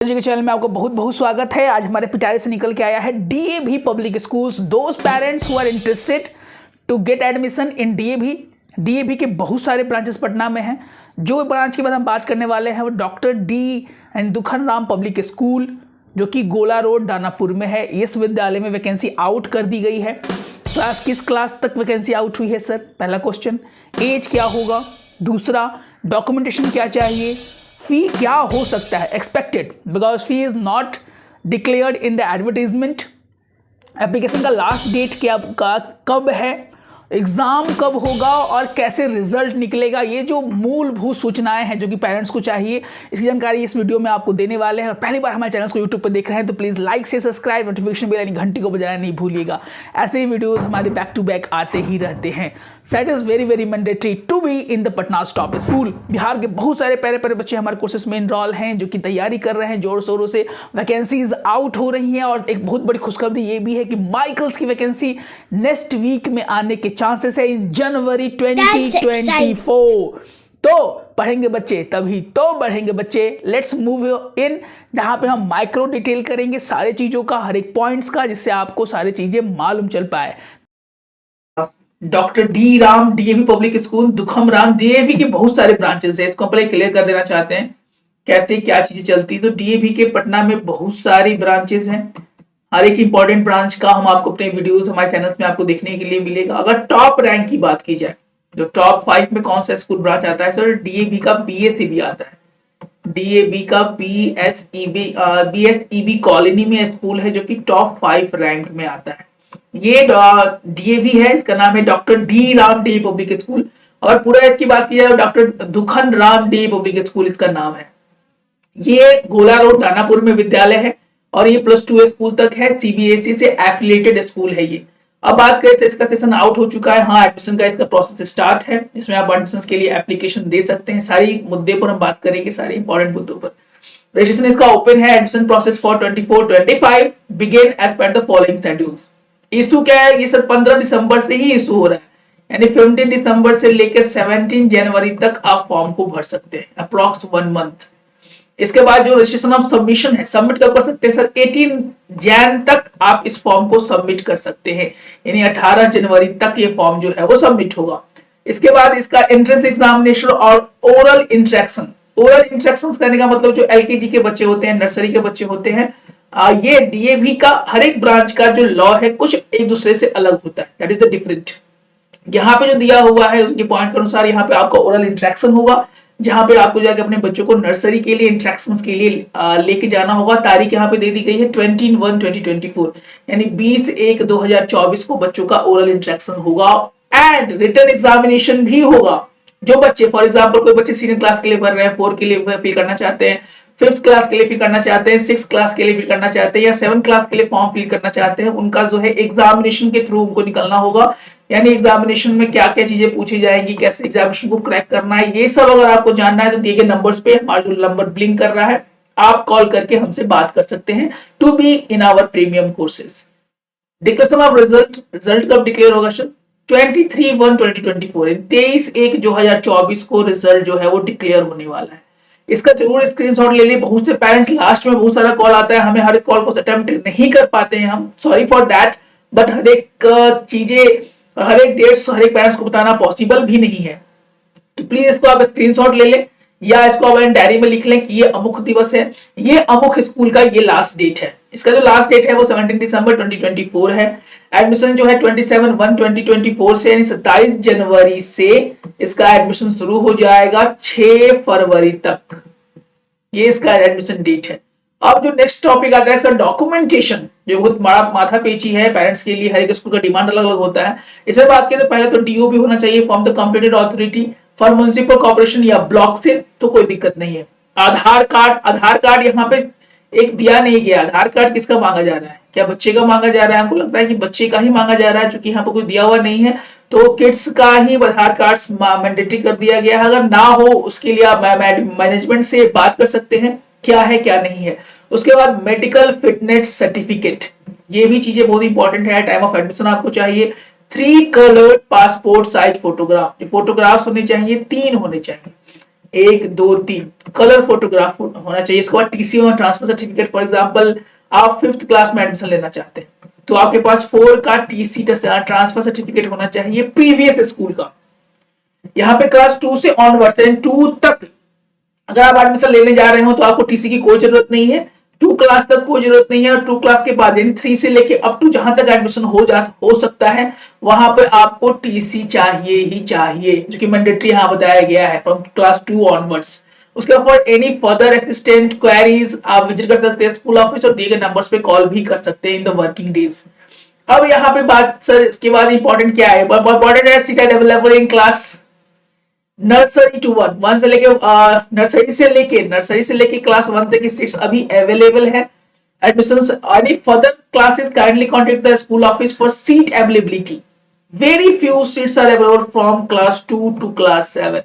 जी के चैनल में आपका बहुत बहुत स्वागत है। आज हमारे पिटारे से निकल के आया है DAV public schools. Those parents who are interested to get admission in DAV के बहुत सारे ब्रांचेस पटना में हैं। जो ब्रांच की बात हम बात करने वाले हैं वो doctor D and Dukhan Ram public school, जो कि गोला रोड दानापुर में है। इस विद्यालय में वैकेंसी आउट कर दी गई है। किस क्लास तक वैकेंसी आउट हुई है सर? पहला क्वेश्चन, एज क्या होगा? दूसरा, डॉक्यूमेंटेशन क्या चाहिए? फी क्या हो सकता है expected, because fee is not declared in the advertisement. Application का लास्ट डेट क्या कब है? एग्जाम कब होगा और कैसे रिजल्ट निकलेगा? ये जो मूलभूत सूचनाएं हैं जो कि पेरेंट्स को चाहिए, इसकी जानकारी इस वीडियो में आपको देने वाले हैं। और पहली बार हमारे चैनल को यूट्यूब पर देख रहे हैं तो प्लीज़ लाइक से सब्सक्राइब, नोटिफिकेशन बेल यानी घंटी को बजाना नहीं भूलिएगा। ऐसे ही वीडियोस हमारे बैक टू बैक आते ही रहते हैं। That is very very mandatory to be in the Patna top school. Bihar के बहुत सारे प्यारे प्यारे बच्चे हमारे कोर्सेज में इनरोल हैं, जो कि तैयारी कर रहे हैं जोर शोरों से। वैकेंसीज आउट हो रही हैं और एक बहुत बड़ी खुशखबरी ये भी है कि माइकल्स की वैकेंसी नेक्स्ट वीक में आने के चांसेस है इन जनवरी 2024। तो पढ़ेंगे बच्चे तभी तो बढ़ेंगे बच्चे। लेट्स मूव इन, जहां पे हम माइक्रो डिटेल करेंगे सारी चीजों का, हर एक पॉइंट्स का, जिससे आपको सारी चीजें मालूम चल पाए। Doctor D Ram DAV public school दुखम राम, डीएवी के बहुत सारे ब्रांचेस है। इसको पहले क्लियर कर देना चाहते हैं कैसे क्या चीजें चलती है। तो डीएवी के पटना में बहुत सारी ब्रांचेस हैं। हर एक इंपॉर्टेंट ब्रांच का हम आपको अपने वीडियोस हमारे चैनल में आपको देखने के लिए मिलेगा। अगर टॉप रैंक की बात की जाए, जो टॉप 5 में कौन सा स्कूल ब्रांच आता है सर? डीएवी का बीएसईबी आता है। डीएवी का बीएसईबी कॉलोनी में स्कूल है जो कि टॉप 5 रैंक में आता है। ये डीएवी है, इसका नाम है doctor D Ram D public school. और पूरा इसकी बात की जाए डॉक्टर दुखन राम डी पब्लिक स्कूल इसका नाम है। ये गोला रोड दानापुर में विद्यालय है और ये +2 स्कूल तक है। सीबीएसई से एफिलिएटेड स्कूल है ये। अब बात करें तो इसका सेशन आउट हो चुका है। हाँ, एडमिशन का इसका प्रोसेस स्टार्ट है। इसमें आप एडमिशन के लिए एप्लीकेशन दे सकते हैं। सारी मुद्दे पर हम बात करेंगे, सारे इंपॉर्टेंट मुद्दों पर। रजिस्ट्रेशन इसका ओपन है। Admission process for 24-25 begin as per the following schedules. Issue क्या है? ये सर 15 दिसंबर से ही इशू हो रहा है, यानी 15 दिसंबर से लेकर 17 जनवरी तक आप फॉर्म को भर सकते हैं, अप्रॉक्स 1 मंथ। इसके बाद जो रजिस्ट्रेशन ऑफ सबमिशन है, सबमिट कब कर सकते हैं सर? 18 जैन तक आप इस फॉर्म को सबमिट कर सकते हैं, यानी 18 जनवरी तक ये फॉर्म जो है वो सबमिट होगा। इसके बाद इसका एंट्रेंस एग्जामिनेशन और ओरल इंटरेक्शन। ओरल इंटरेक्शन करने का मतलब जो एलकेजी के बच्चे होते हैं, नर्सरी के बच्चे होते हैं, ये डीएवी का हर एक ब्रांच का जो लॉ है कुछ एक दूसरे से अलग होता है। That is the different. यहाँ पे जो दिया हुआ है उसके पॉइंट के अनुसार यहाँ पे आपका ओरल इंटरेक्शन होगा, जहां पे आपको जाके अपने बच्चों को नर्सरी के लिए इंटरेक्शंस के लिए लेके जाना होगा। तारीख यहाँ पे दे दी गई है 21/1/2024, यानी 20/1/2024 को बच्चों का ओरल इंटरेक्शन होगा। एंड रिटन एग्जामिनेशन भी होगा। जो बच्चे फॉर एग्जाम्पल कोई बच्चे सीनियर क्लास के लिए भर रहे हैं, 4 के लिए फिल करना चाहते हैं, 5th क्लास के लिए फिल करना चाहते हैं, 6th क्लास के लिए फिल करना चाहते हैं, या 7th क्लास के लिए फॉर्म फिल करना चाहते हैं, उनका जो है एग्जामिनेशन के थ्रू उनको निकलना होगा। यानी एग्जामिनेशन में क्या क्या चीजें पूछी जाएंगी, कैसे एग्जामिनेशन को क्रैक करना है, ये सब अगर आपको जानना है तो दिए गए नंबर्स पे, हमारा जो नंबर ब्लिंक कर रहा है, आप कॉल करके हमसे बात कर सकते हैं to be in our premium courses. Declaration of result कब डिक्लेयर होगा सर? 23/1/2024, 23/1/2024 को रिजल्ट जो है वो डिक्लेयर होने वाला है। इसका जरूर स्क्रीनशॉट ले लिए। बहुत से पेरेंट्स लास्ट में बहुत सारा कॉल आता है, हमें हर एक कॉल को अटेम्प्ट नहीं कर पाते हैं हम, सॉरी फॉर दैट। बट हर एक चीजें, हर एक डेट्स हर एक पेरेंट्स को बताना पॉसिबल भी नहीं है। तो प्लीज इसको आप स्क्रीनशॉट ले लें या इसको आप डायरी में लिख लें कि ये अमुक दिवस है, ये अमुक स्कूल का ये लास्ट डेट है। इसका जो लास्ट डेट है वो 17 दिसंबर 2024 है। एडमिशन जो है 27/1/2024 से, यानी 27 जनवरी से इसका एडमिशन शुरू हो जाएगा 6 फरवरी तक। ये इसका एडमिशन डेट है। अब जो नेक्स्ट टॉपिक आता है सर, डॉक्यूमेंटेशन, जो बहुत बड़ा माथा पेची है पेरेंट्स के लिए। हर एक स्कूल का डिमांड अलग अलग होता है। इसमें बात करें तो पहले तो डीओ भी होना चाहिए, from the competent authority for municipal corporation या ब्लॉक से, तो कोई दिक्कत नहीं है। आधार कार्ड यहाँ पे एक दिया नहीं गया। आधार कार्ड किसका मांगा जा रहा है? क्या बच्चे का मांगा जा रहा है? हमको लगता है कि बच्चे का ही मांगा जा रहा है, क्योंकि यहाँ पर कोई दिया हुआ नहीं है, तो किड्स का ही आधार कार्ड मैंडेटरी कर दिया गया है। अगर ना हो उसके लिए आप मैनेजमेंट से बात कर सकते हैं क्या है क्या नहीं है। उसके बाद मेडिकल फिटनेस सर्टिफिकेट, ये भी चीजें बहुत इंपॉर्टेंट है। टाइम ऑफ एडमिशन आपको चाहिए 3 कलर्ड पासपोर्ट साइज फोटोग्राफ। जो फोटोग्राफ्स होने चाहिए 3 होने चाहिए। 1 2 3 कलर फोटोग्राफ होना चाहिए। इसके बाद टीसी और ट्रांसफर सर्टिफिकेट। फॉर एग्जांपल आप 5th क्लास में एडमिशन लेना चाहते हैं तो आपके पास 4 का टीसी ट्रांसफर सर्टिफिकेट होना चाहिए प्रीवियस स्कूल का। यहाँ पे क्लास 2 से ऑनवर्ड 2 तक अगर आप एडमिशन लेने जा रहे हो तो आपको टीसी की कोई जरूरत नहीं है। 2 क्लास तक कोई जरूरत नहीं है और 2 क्लास के बाद यानी 3 से लेके अप टू जहां तक एडमिशन हो सकता है वहां पे आपको टीसी चाहिए ही चाहिए, जो कि मैंडेटरी यहां बताया गया है फ्रॉम क्लास 2 ऑनवर्ड्स। उसके बाद एनी फर्दर असिस्टेंट क्वेरीज आप विजिट कर सकते हैं स्कूल ऑफिस और दिए गए नंबर्स पे कॉल भी कर सकते हैं इन द वर्किंग डेज। अब यहाँ पे बात सर इसके बाद इंपॉर्टेंट क्या है, इंपॉर्टेंट है seat available in class nursery to 1 से लेके नर्सरी से लेके क्लास 1 तक की सीट्स अभी अवेलेबल है। Admissions any further classes kindly contact the school office for seat availability. Very few seats are available from class 2 to class 7।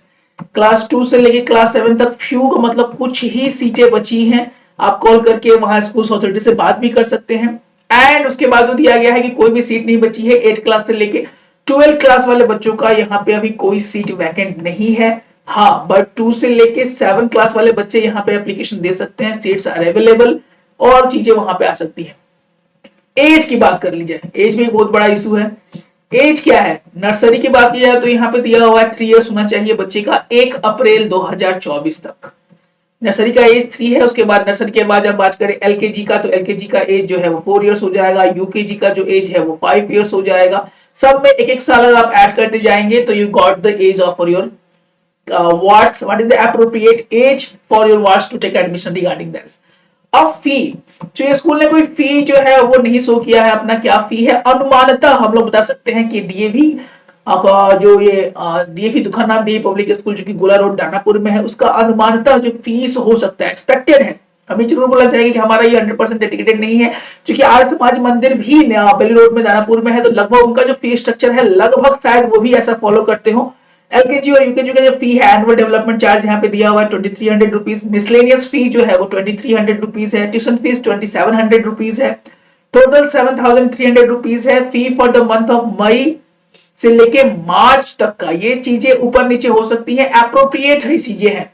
Class 2 से लेके क्लास 7 तक फ्यू का मतलब कुछ ही सीटें बची हैं। आप कॉल करके वहां स्कूल अथॉरिटी से बात भी कर सकते हैं। एंड उसके बाद दिया गया है कि कोई भी सीट नहीं बची है 8 क्लास से लेके 12 क्लास वाले बच्चों का यहाँ पे अभी कोई सीट वैकेंट नहीं है। हाँ, बट 2 से लेके 7 क्लास वाले बच्चे यहाँ पे एप्लीकेशन दे सकते हैं, सीट्स आर अवेलेबल और चीजें वहां पे आ सकती है। एज की बात कर ली जाए, एज में बहुत बड़ा इशू है। एज क्या है, नर्सरी की बात की जाए तो यहाँ पे दिया हुआ है 3 इयर्स होना चाहिए बच्चे का 1 अप्रैल 2024 तक। नर्सरी का एज 3 है। उसके बाद नर्सरी के बाद जब बात करें एलकेजी का तो एलकेजी का एज जो है वो 4 इयर्स हो जाएगा। यूकेजी का जो एज है वो 5 इयर्स हो जाएगा। सब में एक साल अगर आप ऐड करते जाएंगे तो you got the age of for your what is the appropriate age for your wards to take admission regarding this. अब फी, जो ये स्कूल ने कोई फी जो है वो नहीं शो किया है अपना, क्या फी है अनुमानतः हम लोग बता सकते हैं कि डीएवी जो ये डीएवी दुखनराम डी पब्लिक स्कूल जो कि गोला रोड दानापुर में है उसका अनुमानतः जो फीस हो सकता है एक्सपेक्टेड है। हमें जरूर बोला जाएगा कि हमारा ये 100% डेडिकेटेड नहीं है क्योंकि आर्य समाज मंदिर भी बेली रोड में दानापुर में है तो लगभग उनका जो फी स्ट्रक्चर है लगभग शायद वो भी ऐसा फॉलो करते हो। एलकेजी और यूकेजी का जो फी है एनुअल डेवलपमेंट चार्ज यहाँ पे दिया हुआ है 2300 रुपीज। मिसलेनियस फी जो है वो 2300 रुपीज है। ट्यूशन फीस 2700 रुपीज है। टोटल 7300 रुपीज है। Fee for the month of May से लेके मार्च तक का, ये चीजें ऊपर नीचे हो सकती है, एप्रोप्रिएट है चीजें हैं।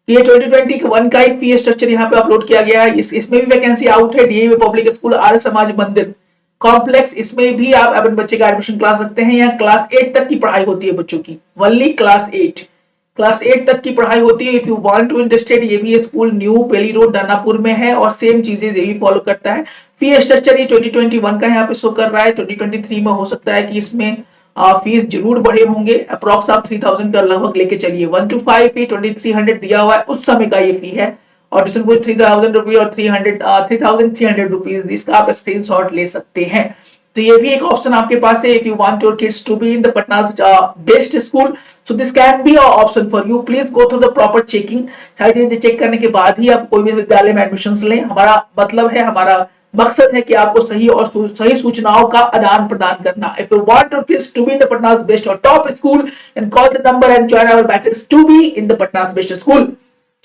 ये 2021 का ही फी स्ट्रक्चर यहाँ पे अपलोड किया गया है। इसमें भी वैकेंसी आउट है। DAV public school Arya Samaj मंदिर कॉम्प्लेक्स, इसमें भी आप अपने बच्चे का एडमिशन करा सकते हैं। यहाँ क्लास 8 तक की पढ़ाई होती है बच्चों की, ओनली क्लास 8 तक की पढ़ाई होती है। If you want to interested, ये भी school new Bailey road Danapur में है और सेम चीजें ये भी फॉलो करता है। फी स्ट्रक्चर ये 2021 का यहाँ पे शो कर रहा है। 2023 में हो सकता है कि इसमें फीस जरूर बढ़े होंगे। अप्रॉक्स आप 3000 का लगभग लेके चलिए। 1 to 5 फी 2300 दिया हुआ है, उस समय का ये फी है। और ट्यूशन फीस 3000 रुपीज और 3300 रुपीज, इसका आप स्क्रीनशॉट ले सकते हैं। तो ये भी एक ऑप्शन आपके पास है। If you want your kids to be in the Patna's best school so this can be a option for you. Please go through the proper checking. सारी चीजें चेक करने के बाद ही आप कोई भी विद्यालय में एडमिशन लें। हमारा मतलब है, हमारा मकसद है कि आपको सही और सही सूचनाओं का आदान प्रदान करना। If you want your kids to be in the Patna's best or top school, then call the number and join our batches to be in the Patna's best school.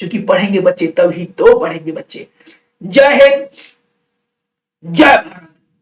क्योंकि पढ़ेंगे बच्चे तभी तो पढ़ेंगे बच्चे। जय हिंद, जय भारत।